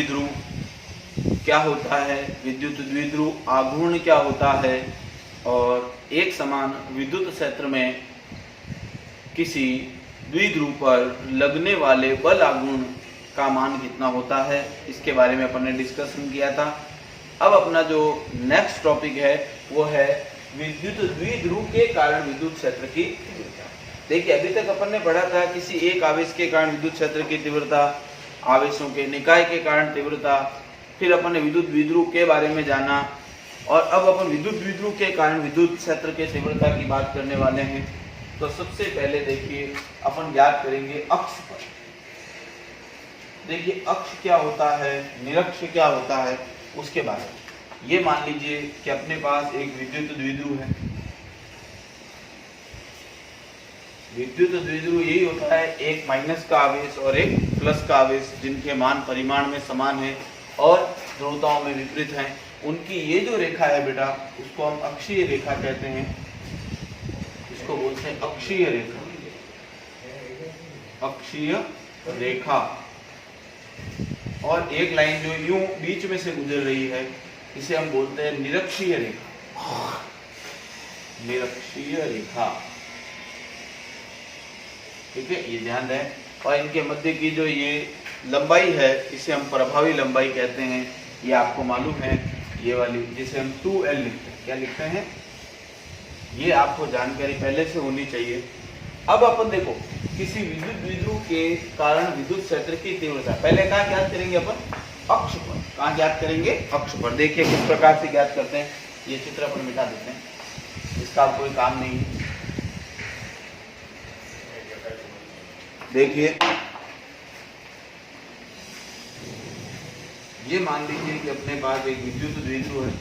द्विध्रुव क्या होता है, विद्युत द्विध्रुव आघूर्ण क्या होता है, और एक समान विद्युत क्षेत्र में किसी द्विध्रुव पर लगने वाले बल आघूर्ण का मान कितना होता है, इसके बारे में अपन ने डिस्कशन किया था। अब अपना जो नेक्स्ट टॉपिक है वो है विद्युत द्विध्रुव के कारण विद्युत क्षेत्र की तीव्रता। देखिए अभी तक अपन ने पढ़ा था किसी एक आवेश के कारण विद्युत क्षेत्र की तीव्रता, आवेशों के निकाय के कारण तीव्रता, फिर अपन ने विद्युत द्विध्रुव के बारे में जाना, और अब अपन विद्युत द्विध्रुव के कारण विद्युत क्षेत्र के तीव्रता की बात करने वाले हैं। तो सबसे पहले देखिए अपन याद करेंगे अक्ष पर। देखिए अक्ष क्या होता है, निरक्ष क्या होता है, उसके बारे में। ये मान लीजिए कि अपने पास एक विद्युत द्विध्रुव है। विद्युत द्विध्रुव यही होता है, एक माइनस का आवेश और एक प्लस का आवेश जिनके मान परिमाण में समान है और ध्रुवताओं में विपरीत हैं। उनकी ये जो रेखा है बेटा, उसको हम अक्षीय रेखा कहते हैं, इसको बोलते हैं अक्षीय रेखा। अक्षीय रेखा, और एक लाइन जो यूं बीच में से गुजर रही है इसे हम बोलते हैं निरक्षीय रेखा। निरक्षीय रेखा, ठीक है, ये ध्यान दें। और इनके मध्य की जो ये लंबाई है इसे हम प्रभावी लंबाई कहते हैं। ये आपको मालूम है, ये वाली जिसे हम 2L लिखते हैं। क्या लिखते हैं, ये आपको जानकारी पहले से होनी चाहिए। अब अपन देखो किसी विद्युत द्विध्रुव के कारण विद्युत क्षेत्र की तीव्रता पहले कहाँ ज्ञात करेंगे अपन, अक्ष पर। कहाँ ज्ञात करेंगे, अक्ष पर। देखिए किस प्रकार से ज्ञात करते हैं, ये चित्र अपन मिटा देते हैं, इसका कोई काम नहीं है। देखिए ये मान लीजिए कि अपने पास एक विद्युत द्विध्रुव है,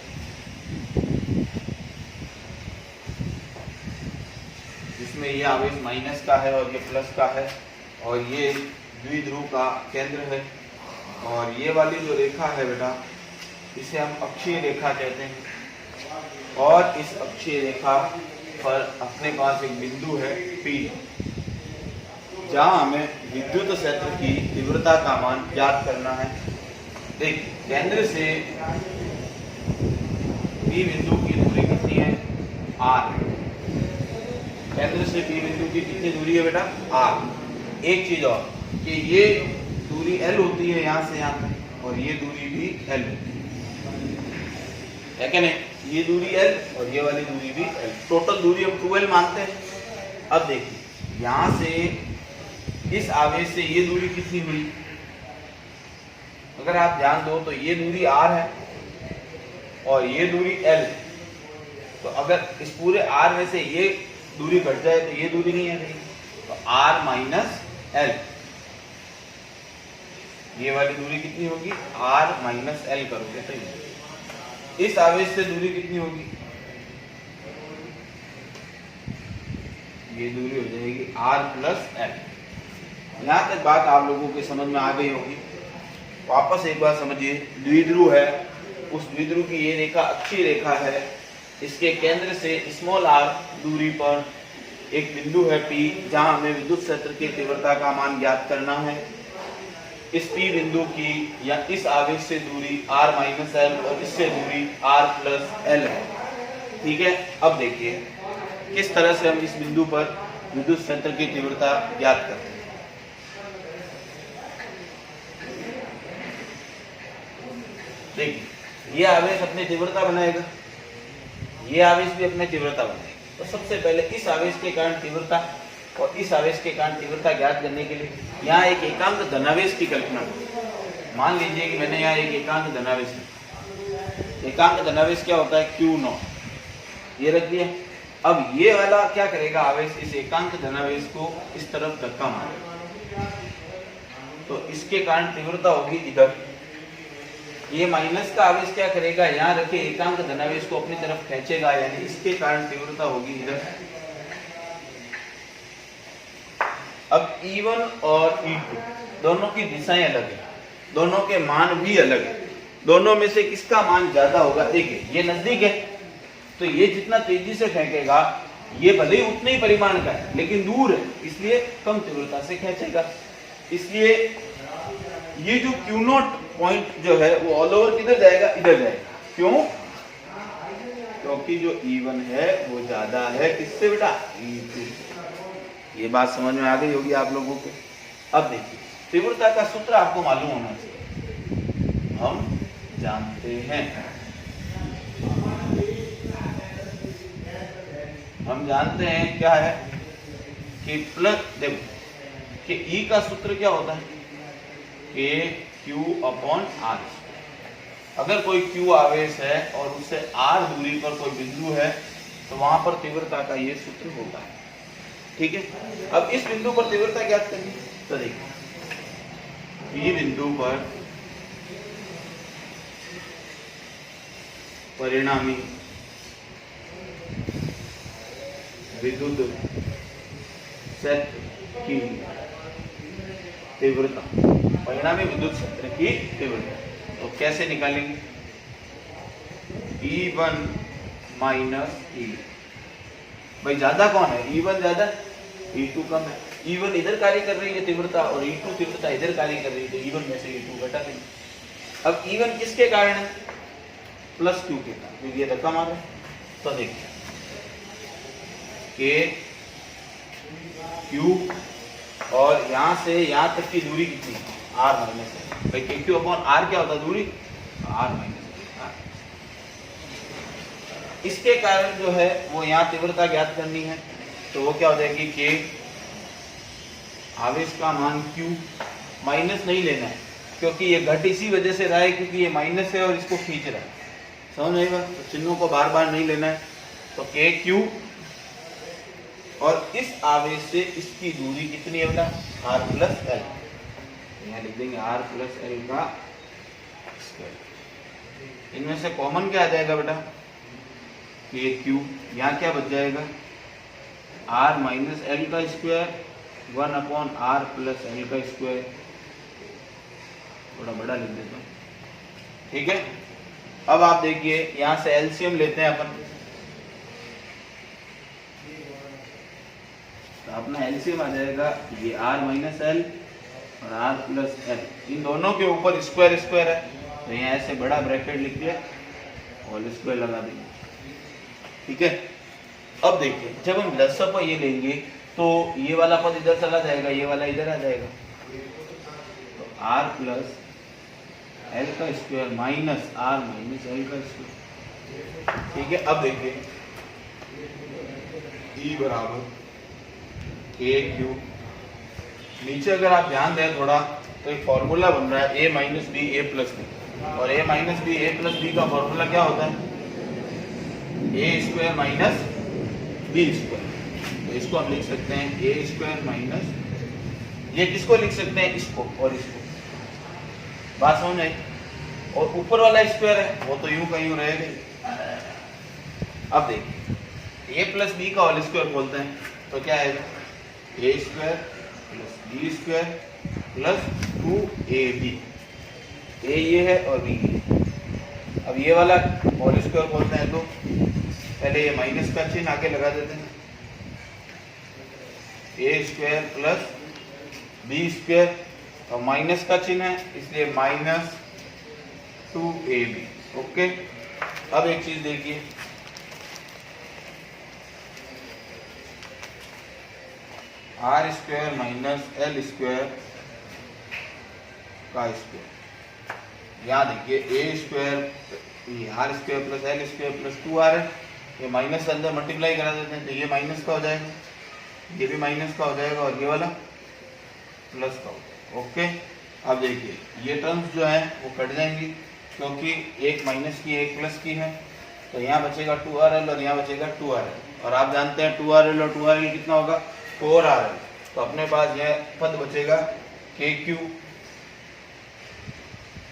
जिसमें ये आवेश माइनस का है और ये प्लस का है, और ये द्विध्रुव का केंद्र है। और ये वाली जो रेखा है बेटा, इसे हम अक्षीय रेखा कहते हैं। और इस अक्षीय रेखा पर अपने पास एक बिंदु है P, जहां हमें विद्युत क्षेत्र की तीव्रता का मान ज्ञात करना है। देखिए केंद्र से P बिंदु की दूरी कितनी है, R। केंद्र से P बिंदु की कितनी दूरी है बेटा, R। एक चीज और कि ये दूरी L होती है यहाँ से यहाँ तक, और ये दूरी भी L होती है क्या नहीं, ये दूरी L और ये वाली दूरी भी L, टोटल दूरी हम 2L मानते हैं। अब देखिए यहाँ से इस आवेश से ये दूरी कितनी हुई, अगर आप ध्यान दो तो ये दूरी R है और ये दूरी L। तो अगर इस पूरे R में से ये दूरी घट जाए तो ये दूरी नहीं है, तो R माइनस L, ये वाली दूरी कितनी होगी, R माइनस L करोगे तो इस आवेश से दूरी कितनी होगी, ये दूरी हो जाएगी R प्लस L। यहाँ तक बात आप लोगों के समझ में आ गई होगी। वापस एक बार समझिए, द्विध्रुव है, उस द्विध्रुव की ये रेखा अक्षीय रेखा है। इसके केंद्र से स्मॉल r दूरी पर एक बिंदु है P, जहां हमें विद्युत क्षेत्र की तीव्रता का मान ज्ञात करना है। इस P बिंदु की या इस आवेश से दूरी R माइनस L और इससे दूरी R प्लस L है, ठीक है। अब देखिए किस तरह से हम इस बिंदु पर विद्युत क्षेत्र की तीव्रता ज्ञात करते हैं। देखिए ये आवेश अपनी तीव्रता बनाएगा, ये आवेश भी अपनी तीव्रता बनाएगा। तो सबसे पहले इस आवेश के कारण तीव्रता और इस आवेश के कारण तीव्रता ज्ञात करने के लिए यहाँ एक एकांक धनावेश की कल्पना करें। मान लीजिए कि मैंने यहाँ एक एकांक धनावेश लिखा। एकांक धनावेश क्या होता है, Q0, ये रख दिया। अब ये वाला क्या करेगा, आवेश इस एकांक धनावेश को इस तरफ धक्का मारेगा, तो इसके कारण तीव्रता होगी इधर। ये माइनस का आवेश क्या करेगा, यहाँ रखे एकांक धनावेश को अपनी तरफ खींचेगा, यानी इसके कारण तीव्रता होगी इधर। अब E1 और E2 दोनों की दिशाएं अलग है, दोनों के मान भी अलग है। दोनों में से किसका मान ज्यादा होगा, देखिए ये नजदीक है तो ये जितना तेजी से फेंकेगा ये भले ही उतने ही परिमाण का है लेकिन दूर है, इसलिए कम तीव्रता से खींचेगा। इसलिए ये जो क्यू नॉट पॉइंट जो है वो ऑल ओवर किधर जाएगा, इधर जाएगा। क्यों? क्योंकि जो E1 है वो ज्यादा है किससे बेटा, E2। ये बात समझ में आ गई होगी आप लोगों को। अब देखिए तीव्रता का सूत्र आपको मालूम होना चाहिए। हम जानते हैं क्या है कि प्लस, देखो कि E का सूत्र क्या होता है, KQ/R। अगर कोई Q आवेश है और उससे R दूरी पर कोई बिंदु है तो वहां पर तीव्रता का ये सूत्र होता है। ठीक है, अब इस बिंदु पर तीव्रता ज्ञात करनी, तो देखिए P बिंदु पर परिणामी विद्युत क्षेत्र की तीव्रता, परिणामी विद्युत क्षेत्र की तीव्रता तो कैसे निकालेंगे, E1 माइनस E। भाई ज्यादा कौन है, E1 ज्यादा, E2 कम है। E1 इधर कार्य कर रही है तीव्रता और E2 तीव्रता इधर कार्य कर रही है, तो E1 में से E2 घटा देंगे। अब E1 किसके कारण है, प्लस Q के कारण, क्योंकि ये धक्का मार रहा है। तो देखिए K Q और यहां से यहां तक की दूरी कितनी, R माइनस है। भाई KQ/R क्या होता है, दूरी, R माइनस। इसके कारण जो है वो यहाँ तीव्रता ज्ञात करनी है, तो वो क्या हो जाएगी, K आवेश का मान Q, माइनस नहीं लेना है क्योंकि ये घट इसी वजह से रहा है क्योंकि ये माइनस है और इसको खींच रहा है, समझ आएगा। तो चिन्हों को बार बार नहीं लेना है, तो KQ और इस आवेश से इसकी दूरी कितनी है बेटा, R+L। यहाँ लिख देंगे R+L का स्क्वायर। इनमें से कॉमन क्या आ जाएगा बेटा, KQ, यहाँ क्या बच जाएगा, R-L का स्क्वायर 1/R+L का स्क्वायर। थोड़ा बड़ा लिख देता हूँ, ठीक है। अब आप देखिए यहाँ से एलसीएम लेते हैं अपन, तो अपना एलसीएम आ जाएगा ये R-L और R+L, इन दोनों के ऊपर स्क्वायर स्क्वायर है, तो यहाँ ऐसे बड़ा ब्रैकेट लिख दिया और स्क्वायर लगा देंगे, ठीक है। अब देखिए जब हम लसअ पर ये लेंगे तो ये वाला पद इधर चला जाएगा, ये वाला इधर आ जाएगा, तो R+L का स्क्वायर माइनस R-L का स्क्वायर, ठीक है। अब देखिए E बराबर KQ, नीचे अगर आप ध्यान दें थोड़ा तो एक फॉर्मूला बन रहा है A माइनस बी A+B, और A माइनस बी A+B का फॉर्मूला क्या होता है, A² माइनस B²। तो इसको हम लिख सकते हैं A² माइनस, ये किसको लिख सकते हैं, इसको और इसको, बात समझ आई। और ऊपर वाला स्क्वायर है वो तो यूं का यूं रहेगा। अब देखिए A+B का होल स्क्वायर बोलते हैं, तो क्या आएगा, A² + B² + 2AB। A ये है और B ये। अब ये वाला होल स्क्वायर बोलते हैं, तो पहले ये माइनस का चिन्ह आगे लगा देते हैं, A² + B² और माइनस का चिन्ह है इसलिए -2AB। ओके, अब एक चीज देखिए, R² माइनस L² का स्क्वायर, यहाँ देखिए A² R² + L² + 2R है, ये माइनस अंदर मल्टीप्लाई करा देते हैं तो ये माइनस का हो जाएगा, ये भी माइनस का हो जाएगा और ये वाला प्लस का हो जाएगा। ओके, अब देखिए ये टर्म्स जो है वो कट जाएंगी क्योंकि एक माइनस की एक प्लस की है, तो यहाँ बचेगा 2RL और यहाँ बचेगा 2RL, और आप जानते हैं 2RL और 2RL कितना होगा, 4RL। तो अपने पास यह पद बचेगा KQ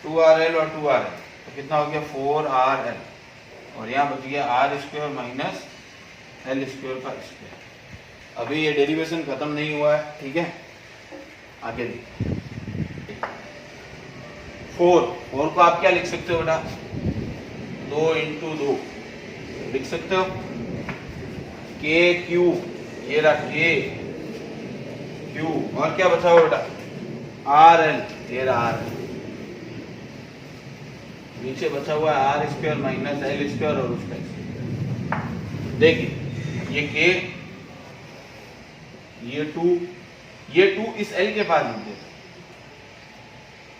2RL और 2RL, तो कितना हो गया 4RL, और यहाँ बच गया R² माइनस L² का स्क्वायर। अभी ये डेरिवेशन खत्म नहीं हुआ है, ठीक है। आगे देखिए 4 को आप क्या लिख सकते हो बेटा, 2 × 2 लिख सकते हो, KQ ये रहा KQ, और क्या बचा हुआ बेटा RL, ये रहा नीचे बचा हुआ है R square minus L square और उसका देखिए ये के ये टू इस एल के पास लिख देते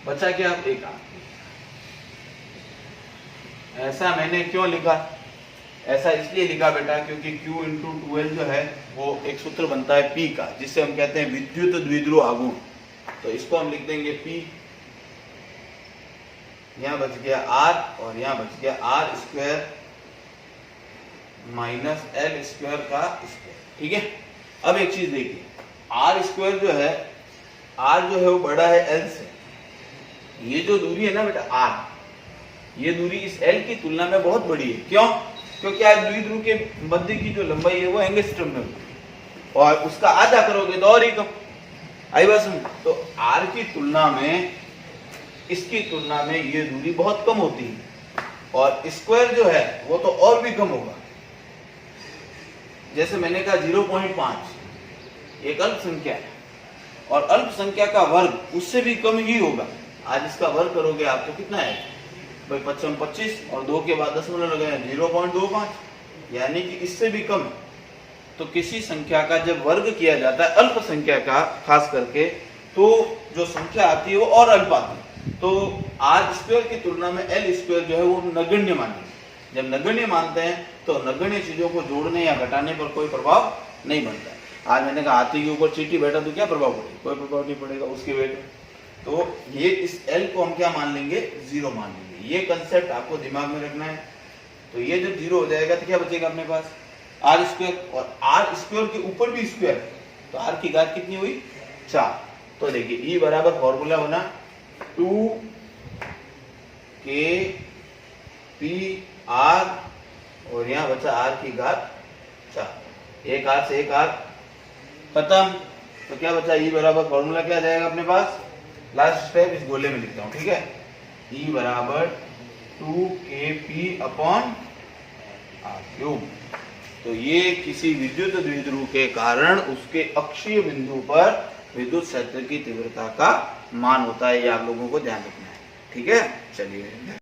बचा क्या एक आर। ऐसा मैंने क्यों लिखा, ऐसा इसलिए लिखा बेटा क्योंकि Q इंटू 2L जो है वो एक सूत्र बनता है P का, जिससे हम कहते हैं विद्युत द्विध्रुव आघूर्ण। तो इसको हम लिख देंगे P, यहां बच गया R और यहां बच गया R square minus L square का स्क्वायर। ठीक है, अब एक चीज देखिए, R स्क्वायर जो है, R जो है वो बड़ा है L से। ये जो दूरी है ना बेटा R, ये दूरी इस L की तुलना में बहुत बड़ी है। क्यों? क्योंकि आज द्विध्रुव के मध्य की जो लंबाई है वो एंगस्ट्रम में होगी और उसका आधा करोगे तो और ही कम। आई बात समझ? तो R की तुलना में, इसकी तुलना में ये दूरी बहुत कम होती है और स्क्वायर जो है वो तो और भी कम होगा। जैसे मैंने कहा 0.5 एक अल्प संख्या है और अल्प संख्या का वर्ग उससे भी कम ही होगा। आज इसका वर्ग करोगे आप तो कितना है भाई, 25 और 2 के बाद दशमलव लगाए 0.25, यानी कि इससे भी कम। तो किसी संख्या का जब वर्ग किया जाता है अल्प संख्या का खास करके, तो जो संख्या आती है वो और अल्प आती है। तो आर स्क्वायर की तुलना में एल स्क्वायर जो है वो नगण्य मानेंगे। जब नगण्य मानते हैं तो नगण्य चीजों को जोड़ने या घटाने पर कोई प्रभाव नहीं बनता है। आज मैंने कहा हाथी के ऊपर चींटी बैठा तो क्या प्रभाव पड़ेगा, कोई प्रभाव नहीं पड़ेगा उसके वेट में। तो ये इस एल को हम क्या मान लेंगे, 0 मान लेंगे। ये कंसेप्ट आपको दिमाग में रखना है। तो ये जब 0 हो जाएगा तो क्या बचेगा अपने पास आर स्क्वायर, और आर स्क्वायर के ऊपर भी स्क्वायर, तो आर की घात कितनी हुई 4। तो देखिए ई बराबर फॉर्मूला बना 2kpr और यहाँ बचा आर की घात 4। एक आर से एक आर खत्म। तो क्या बचा, ई बराबर फॉर्मूला क्या जाएगा अपने पास, लास्ट स्टेप इस गोले में लिखता हूं। ठीक है, ई बराबर 2kp अपॉन आर क्यूब। तो ये किसी विद्युत द्विध्रुव के कारण उसके अक्षीय बिंदु पर विद्युत क्षेत्र की तीव्रता का मान होता है। ये आप लोगों को ध्यान रखना है। ठीक है, चलिए।